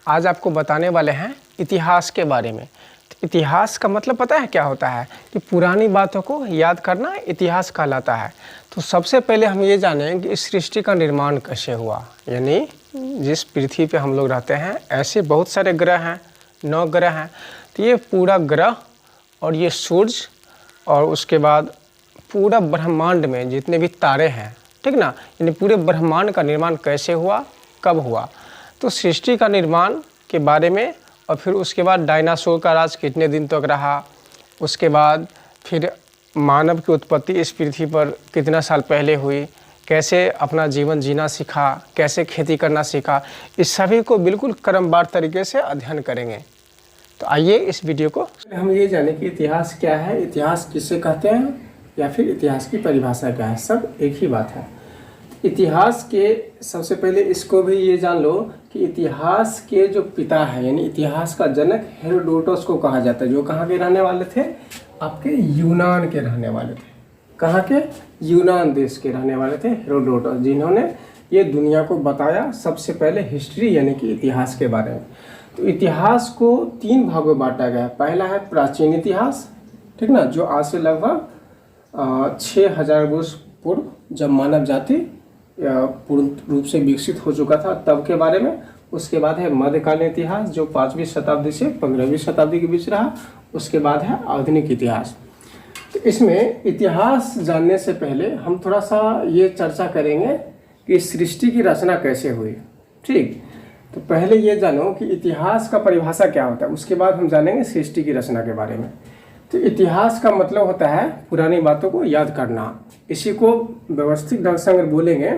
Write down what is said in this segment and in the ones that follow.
आज आपको बताने वाले हैं इतिहास के बारे में। तो इतिहास का मतलब पता है क्या होता है कि पुरानी बातों को याद करना इतिहास कहलाता है। तो सबसे पहले हम ये जानें कि इस सृष्टि का निर्माण कैसे हुआ, यानी जिस पृथ्वी पे हम लोग रहते हैं ऐसे बहुत सारे ग्रह हैं, 9 ग्रह हैं। तो ये पूरा ग्रह और ये सूरज और उसके बाद पूरा ब्रह्मांड में जितने भी तारे हैं, ठीक ना, यानी पूरे ब्रह्मांड का निर्माण कैसे हुआ, कब हुआ। तो सृष्टि का निर्माण के बारे में और फिर उसके बाद डायनासोर का राज कितने दिन तक रहा, उसके बाद फिर मानव की उत्पत्ति इस पृथ्वी पर कितना साल पहले हुई, कैसे अपना जीवन जीना सीखा, कैसे खेती करना सीखा, इस सभी को बिल्कुल क्रमवार तरीके से अध्ययन करेंगे। तो आइए इस वीडियो को हम ये जानें कि इतिहास क्या है, इतिहास किसे कहते हैं या फिर इतिहास की परिभाषा क्या है। सब एक ही बात है। इतिहास के सबसे पहले इसको भी ये जान लो कि इतिहास के जो पिता है यानी इतिहास का जनक हेरोडोटस को कहा जाता है, जो कहाँ के रहने वाले थे, आपके यूनान के रहने वाले थे। कहाँ के? यूनान देश के रहने वाले थे हेरोडोटस, जिन्होंने ये दुनिया को बताया सबसे पहले हिस्ट्री यानी कि इतिहास के बारे में। तो इतिहास को 3 भागों में बांटा गया है। पहला है प्राचीन इतिहास, ठीक ना, जो आज से लगभग 6000 वर्ष पूर्व जब मानव जाति पूर्ण रूप से विकसित हो चुका था तब के बारे में। उसके बाद है मध्यकालीन इतिहास जो 5वीं शताब्दी से 15वीं शताब्दी के बीच रहा। उसके बाद है आधुनिक इतिहास। तो इसमें इतिहास जानने से पहले हम थोड़ा सा ये चर्चा करेंगे कि सृष्टि की रचना कैसे हुई। ठीक, तो पहले ये जानो कि इतिहास का परिभाषा क्या होता है, उसके बाद हम जानेंगे सृष्टि की रचना के बारे में। तो इतिहास का मतलब होता है पुरानी बातों को याद करना। इसी को व्यवस्थित ढंग से अगर बोलेंगे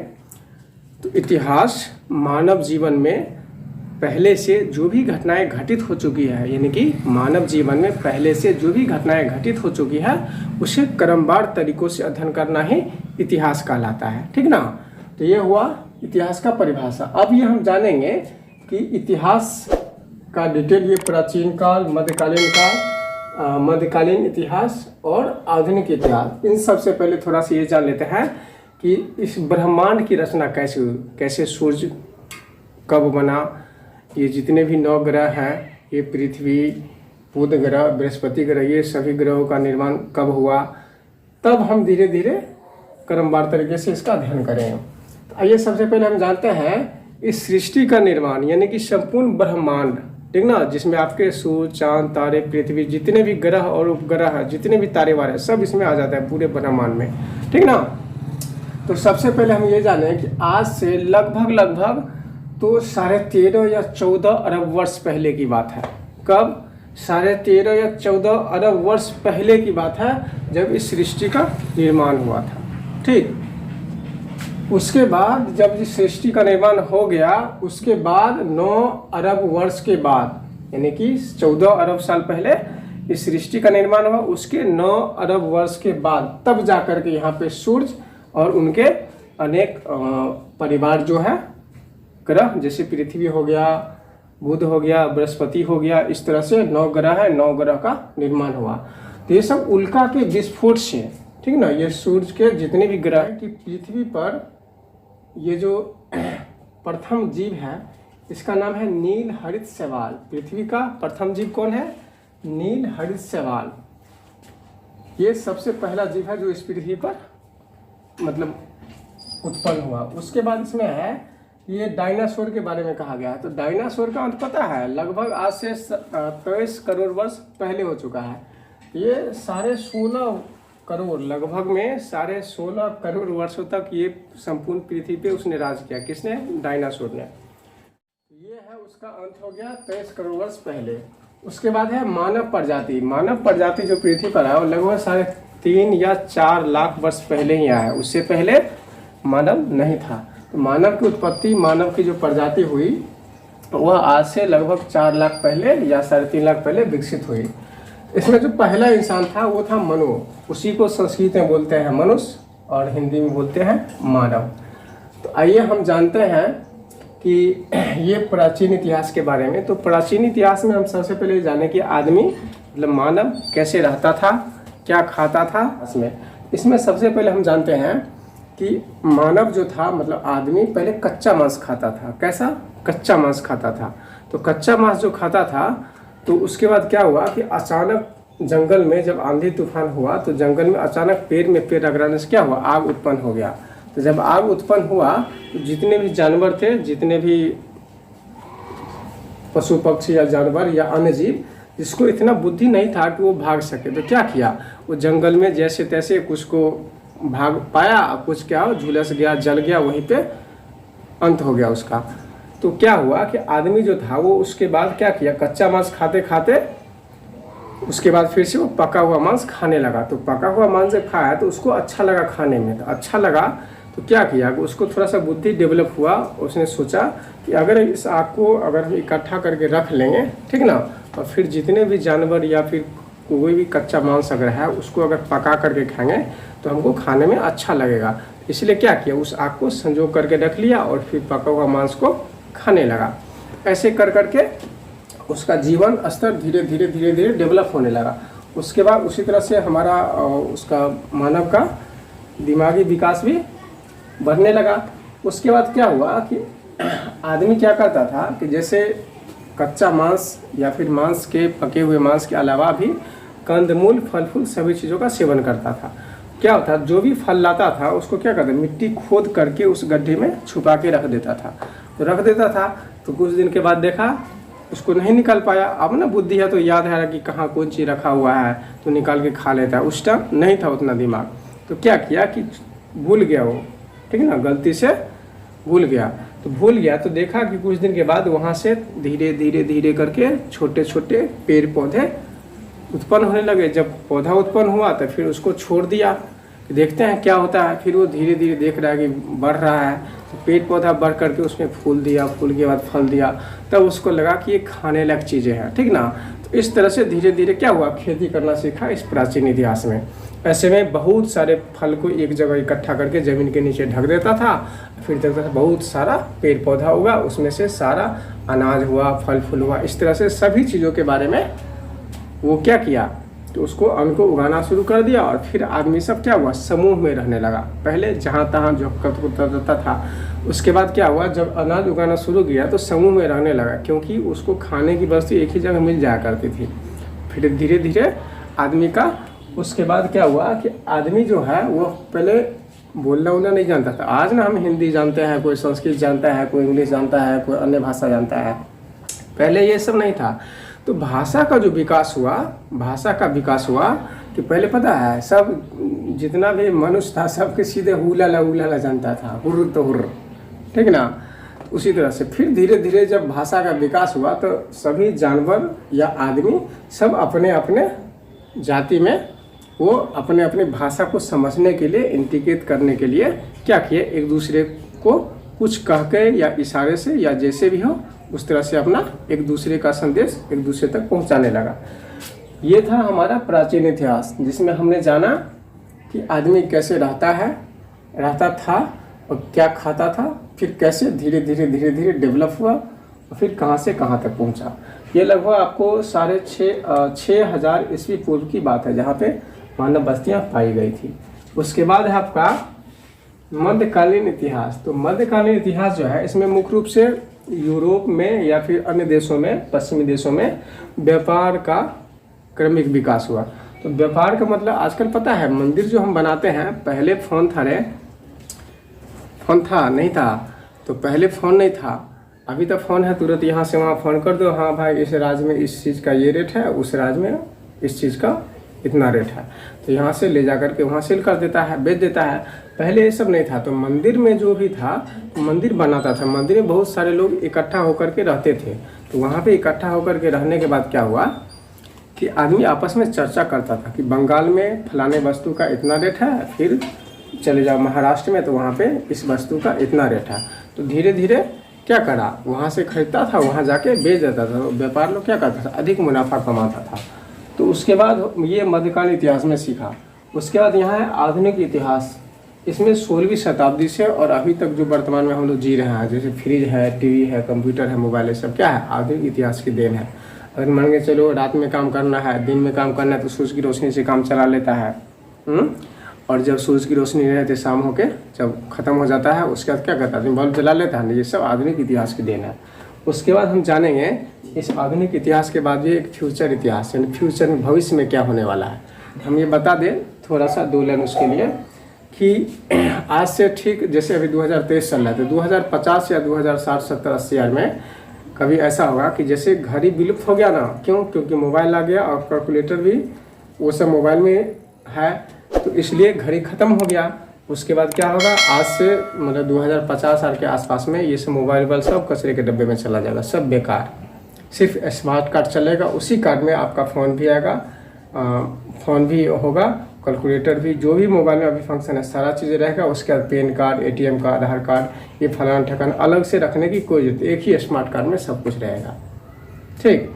तो इतिहास मानव जीवन में पहले से जो भी घटनाएं घटित हो चुकी है, यानी कि मानव जीवन में पहले से जो भी घटनाएं घटित हो चुकी है उसे क्रमवार तरीकों से अध्ययन करना ही इतिहास कहलाता है, ठीक ना। तो ये हुआ इतिहास का परिभाषा। अब ये हम जानेंगे कि इतिहास का डिटेल, ये प्राचीन काल, मध्यकालीन इतिहास और आधुनिक इतिहास, इन सबसे पहले थोड़ा सा ये जान लेते हैं कि इस ब्रह्मांड की रचना कैसे हुई, कैसे सूर्य कब बना, ये जितने भी 9 ग्रह हैं, ये पृथ्वी, बुध ग्रह, बृहस्पति ग्रह, ये सभी ग्रहों का निर्माण कब हुआ, तब हम धीरे धीरे क्रमवार तरीके से इसका अध्ययन करेंगे। तो आइए सबसे पहले हम जानते हैं इस सृष्टि का निर्माण यानी कि संपूर्ण ब्रह्मांड, ठीक ना, जिसमें आपके सूर्य, चांद, तारे, पृथ्वी, जितने भी ग्रह और उपग्रह है, जितने भी तारे वारे, सब इसमें आ जाता है पूरे ब्रह्मांड में, ठीक ना। तो सबसे पहले हम ये जानें कि आज से लगभग तो 13.5 या 14 अरब वर्ष पहले की बात है। कब? 13.5 या 14 अरब वर्ष पहले की बात है जब इस सृष्टि का निर्माण हुआ था, ठीक। उसके बाद जब इस सृष्टि का निर्माण हो गया, उसके बाद 9 अरब वर्ष के बाद यानी कि 14 अरब साल पहले इस सृष्टि का निर्माण हुआ, उसके 9 अरब वर्ष के बाद तब जाकर के यहाँ पे सूर्य और उनके अनेक परिवार जो है ग्रह, जैसे पृथ्वी हो गया, बुध हो गया, बृहस्पति हो गया, इस तरह से 9 ग्रह है, 9 ग्रह का निर्माण हुआ। तो ये सब उल्का के विस्फोट से, ठीक ना, ये सूर्य के जितने भी ग्रह हैं कि पृथ्वी पर ये जो प्रथम जीव है इसका नाम है नील हरित शैवाल। पृथ्वी का प्रथम जीव कौन है? नील हरित शैवाल। ये सबसे पहला जीव है जो इस पृथ्वी पर मतलब उत्पन्न हुआ। उसके बाद इसमें है ये डायनासोर के बारे में कहा गया है। तो डायनासोर का अंत पता है, लगभग आज से 23 करोड़ वर्ष पहले हो चुका है। ये 16.5 करोड़, लगभग में 16.5 करोड़ वर्षों तक ये संपूर्ण पृथ्वी पे उसने राज किया। किसने? डायनासोर ने। ये है उसका अंत हो गया 23 करोड़ वर्ष पहले। उसके बाद है मानव प्रजाति। मानव प्रजाति जो पृथ्वी पर है वो लगभग 3.5 या 4 लाख वर्ष पहले ही आया है। उससे पहले मानव नहीं था। तो मानव की उत्पत्ति, मानव की जो प्रजाति हुई वह आज से लगभग 4 लाख पहले या 3.5 लाख पहले विकसित हुई। इसमें जो पहला इंसान था वो था मनु। उसी को संस्कृत में बोलते हैं मनुष्य और हिंदी में बोलते हैं मानव। तो आइए हम जानते हैं कि ये प्राचीन इतिहास के बारे में। तो प्राचीन इतिहास में हम सबसे पहले जाने कि आदमी मतलब मानव कैसे रहता था, क्या खाता था। इसमें सबसे पहले हम जानते हैं कि मानव जो था मतलब आदमी पहले कच्चा मांस खाता था। कैसा? कच्चा मांस खाता था। तो कच्चा मांस जो खाता था, तो उसके बाद क्या हुआ कि अचानक जंगल में जब आंधी तूफान हुआ तो जंगल में अचानक पेड़ में पेड़ रगड़ने से क्या हुआ, आग उत्पन्न हो गया। तो जब आग उत्पन्न हुआ तो जितने भी जानवर थे, जितने भी पशु पक्षी या जानवर या अन्य जीव, जिसको इतना बुद्धि नहीं था कि वो भाग सके, तो क्या किया, वो जंगल में जैसे तैसे कुछ को भाग पाया, कुछ क्या हो, झुलस गया, जल गया, वहीं पे अंत हो गया उसका। तो क्या हुआ कि आदमी जो था वो उसके बाद क्या किया, कच्चा मांस खाते खाते उसके बाद फिर से वो पका हुआ मांस खाने लगा। तो पका हुआ मांस जब खाया तो उसको अच्छा लगा खाने में, तो अच्छा लगा तो क्या किया कि उसको थोड़ा सा बुद्धि डेवलप हुआ। उसने सोचा कि अगर इस आग को अगर हम इकट्ठा करके रख लेंगे, ठीक ना, और फिर जितने भी जानवर या फिर कोई भी कच्चा मांस अगर है उसको अगर पका करके खाएंगे तो हमको खाने में अच्छा लगेगा। इसलिए क्या किया, उस आग को संजो करके रख लिया और फिर पका हुआ मांस को खाने लगा। ऐसे कर करके उसका जीवन स्तर धीरे धीरे धीरे धीरे डेवलप होने लगा। उसके बाद उसी तरह से हमारा उसका मानव का दिमागी विकास भी बढ़ने लगा। उसके बाद क्या हुआ कि आदमी क्या करता था कि जैसे कच्चा मांस या फिर मांस के पके हुए मांस के अलावा भी कंदमूल, फल फूल सभी चीज़ों का सेवन करता था। क्या होता, जो भी फल लाता था उसको क्या करता, मिट्टी खोद करके उस गड्ढे में छुपा के रख देता था। तो रख देता था तो कुछ दिन के बाद देखा उसको नहीं निकाल पाया। अब ना बुद्धि है तो याद है कि कहाँ कौन चीज़ रखा हुआ है, तो निकाल के खा लेता है। उस टाइम नहीं था उतना दिमाग, तो क्या किया कि भूल गया वो, ठीक है ना, गलती से भूल गया। तो भूल गया तो देखा कि कुछ दिन के बाद वहाँ से धीरे धीरे धीरे करके छोटे छोटे पेड़ पौधे उत्पन्न होने लगे। जब पौधा उत्पन्न हुआ तो फिर उसको छोड़ दिया कि देखते हैं क्या होता है। फिर वो धीरे धीरे देख रहा है कि बढ़ रहा है, तो पेड़ पौधा बढ़ करके उसमें फूल दिया, फूल के बाद फल दिया। तब उसको लगा कि ये खाने लायक चीज़ें हैं, ठीक ना। तो इस तरह से धीरे धीरे क्या हुआ, खेती करना सीखा इस प्राचीन इतिहास में। ऐसे में बहुत सारे फल को एक जगह इकट्ठा करके ज़मीन के नीचे ढक देता था, फिर देखता था बहुत सारा पेड़ पौधा हुआ, उसमें से सारा अनाज हुआ, फल फूल हुआ। इस तरह से सभी चीज़ों के बारे में वो क्या किया, तो उसको अन्न को उगाना शुरू कर दिया। और फिर आदमी सब क्या हुआ, समूह में रहने लगा। पहले जहाँ तहाँ जो करता था, उसके बाद क्या हुआ, जब अनाज उगाना शुरू किया तो समूह में रहने लगा, क्योंकि उसको खाने की वस्तु एक ही जगह मिल जाया करती थी। फिर धीरे धीरे आदमी का उसके बाद क्या हुआ कि आदमी जो है वो पहले बोलना उलना नहीं जानता था। आज ना हम हिंदी जानते हैं, कोई संस्कृत जानता है, कोई इंग्लिश जानता है, कोई अन्य भाषा जानता है। पहले ये सब नहीं था। तो भाषा का जो विकास हुआ, भाषा का विकास हुआ कि पहले पता है सब जितना भी मनुष्य था सबके सीधे हुलाला जानता था, हुर्र तो हुर्र, ठीक ना। उसी तरह से फिर धीरे धीरे जब भाषा का विकास हुआ तो सभी जानवर या आदमी सब अपने अपने जाति में वो अपने अपने भाषा को समझने के लिए, इंटीग्रेट करने के लिए क्या किए, एक दूसरे को कुछ कह के या इशारे से या जैसे भी हो उस तरह से अपना एक दूसरे का संदेश एक दूसरे तक पहुंचाने लगा। ये था हमारा प्राचीन इतिहास, जिसमें हमने जाना कि आदमी कैसे रहता था और क्या खाता था, फिर कैसे धीरे धीरे डेवलप हुआ और फिर कहाँ से कहाँ तक पहुँचा। ये लगभग आपको 6,500 ईस्वी पूर्व की बात है, जहाँ पे मानव बस्तियाँ पाई गई थी। उसके बाद है आपका मध्यकालीन इतिहास। तो मध्यकालीन इतिहास जो है, इसमें मुख्य रूप से यूरोप में या फिर अन्य देशों में, पश्चिमी देशों में व्यापार का क्रमिक विकास हुआ। तो व्यापार का मतलब आजकल पता है मंदिर जो हम बनाते हैं, पहले फोन था नहीं था, तो पहले फ़ोन नहीं था। अभी तो फ़ोन है, तुरंत यहाँ से वहाँ फ़ोन कर दो, हाँ भाई इस राज्य में इस चीज़ का ये रेट है, उस राज्य में इस चीज़ का इतना रेट है, तो यहाँ से ले जा कर के वहाँ सेल कर देता है, बेच देता है। पहले ये सब नहीं था। तो मंदिर में जो भी था, तो मंदिर बनाता था, मंदिर में बहुत सारे लोग इकट्ठा होकर के रहते थे। तो वहाँ पे इकट्ठा होकर के रहने के बाद क्या हुआ कि आदमी आपस में चर्चा करता था कि बंगाल में फलाने वस्तु का इतना रेट है, फिर चले जाओ महाराष्ट्र में तो वहाँ पे इस वस्तु का इतना रेट है। तो धीरे धीरे क्या करा, वहाँ से खरीदता था, वहाँ जाके बेच देता था। व्यापार लोग क्या करता था, अधिक मुनाफा कमाता था। तो उसके बाद ये मध्यकालीन इतिहास में सीखा। उसके बाद यहाँ है आधुनिक इतिहास। इसमें 16वीं शताब्दी से और अभी तक जो वर्तमान में हम लोग जी रहे हैं, जैसे फ्रिज है, टीवी है, कंप्यूटर है, मोबाइल है, सब क्या है, आधुनिक इतिहास की देन है। अगर मान के चलो रात में काम करना है, दिन में काम करना है, तो सूरज की रोशनी से काम चला लेता है। और जब सूरज की रोशनी नहीं रहती, शाम होके जब ख़त्म हो जाता है, उसके बाद क्या करता है, बल्ब जला लेता है। ये सब आधुनिक इतिहास की देन है। उसके बाद हम जानेंगे इस आधुनिक इतिहास के बाद भी एक फ्यूचर इतिहास, यानी फ्यूचर में भविष्य में क्या होने वाला है। हम ये बता दें थोड़ा सा 2 लाइन उसके लिए कि आज से ठीक जैसे अभी 2023 चल रहा है, तो 2050 या 2060, 70, 80 ईयर में कभी ऐसा होगा कि जैसे घड़ी विलुप्त हो गया ना, क्यों? क्योंकि मोबाइल आ गया और कैलकुलेटर भी वो सब मोबाइल में है, तो इसलिए घड़ी ख़त्म हो गया। उसके बाद क्या होगा, आज से मतलब 2050 साल के आसपास में ये सब मोबाइल सब कचरे के डब्बे में चला जाएगा, सब बेकार। सिर्फ स्मार्ट कार्ड चलेगा, उसी कार्ड में आपका फ़ोन भी आएगा, फ़ोन भी होगा, कैलकुलेटर भी, जो भी मोबाइल में अभी फंक्शन है सारा चीज़ें रहेगा। उसके बाद पैन कार्ड, ATM कार्ड, आधार कार्ड, ये फलाना ठिकाना अलग से रखने की कोई जरूरत, एक ही स्मार्ट कार्ड में सब कुछ रहेगा। ठीक।